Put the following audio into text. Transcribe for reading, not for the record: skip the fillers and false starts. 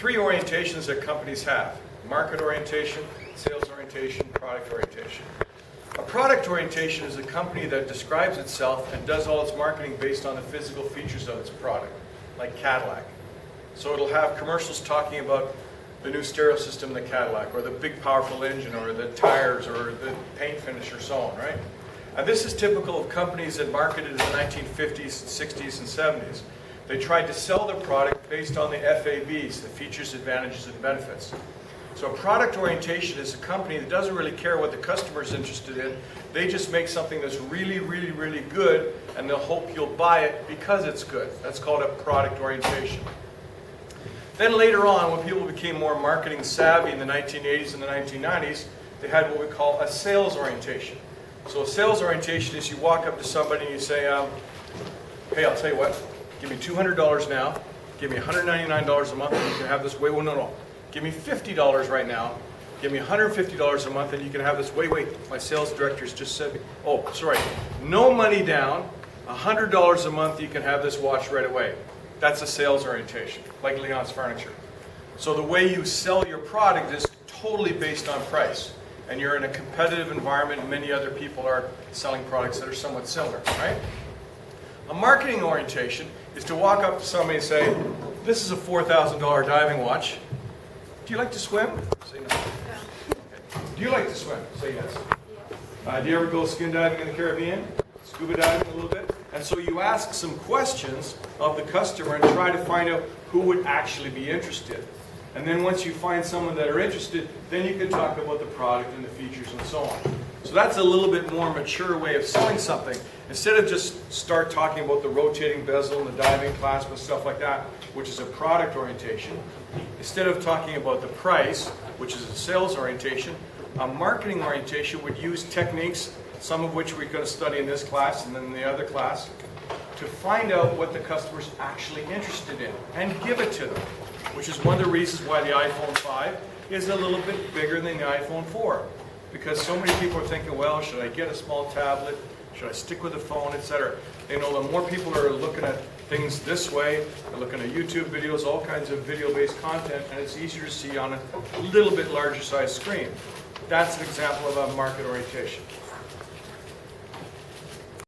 three orientations that companies have: market orientation, sales orientation, product orientation. A product orientation is a company that describes itself and does all its marketing based on the physical features of its product, like Cadillac. So it'll have commercials talking about the new stereo system in the Cadillac, or the big powerful engine, or the tires, or the paint finish, or so on, right? And this is typical of companies that marketed in the 1950s, 60s, and 70s. They tried to sell their product based on the FABs, the features, advantages, and benefits. So a product orientation is a company that doesn't really care what the customer is interested in. They just make something that's really, really, really good, and they'll hope you'll buy it because it's good. That's called a product orientation. Then later on, when people became more marketing savvy in the 1980s and the 1990s, they had what we call a sales orientation. So a sales orientation is you walk up to somebody and you say, hey, I'll tell you what, give me $200 now, give me $199 a month, and you can have this. Wait, well, no. Give me $50 right now, give me $150 a month, and you can have this. Wait, my sales director's just said, oh, sorry, no money down, $100 a month, you can have this watch right away. That's a sales orientation, like Leon's Furniture. So the way you sell your product is totally based on price. And you're in a competitive environment, and many other people are selling products that are somewhat similar, right? A marketing orientation is to walk up to somebody and say, this is a $4,000 diving watch. Do you like to swim? Say no. Okay. Do you like to swim? Say yes. Do you ever go skin diving in the Caribbean? Scuba diving a little bit? And so you ask some questions of the customer and try to find out who would actually be interested. And then once you find someone that are interested, then you can talk about the product and the features and so on. So that's a little bit more mature way of selling something. Instead of just start talking about the rotating bezel and the diving clasp and stuff like that, which is a product orientation, instead of talking about the price, which is a sales orientation, a marketing orientation would use techniques, some of which we're going to study in this class and then in the other class, to find out what the customer's actually interested in and give it to them, which is one of the reasons why the iPhone 5 is a little bit bigger than the iPhone 4. Because so many people are thinking, well, should I get a small tablet? Should I stick with the phone, etc.? They know the more people are looking at things this way, they're looking at YouTube videos, all kinds of video-based content, and it's easier to see on a little bit larger size screen. That's an example of a market orientation.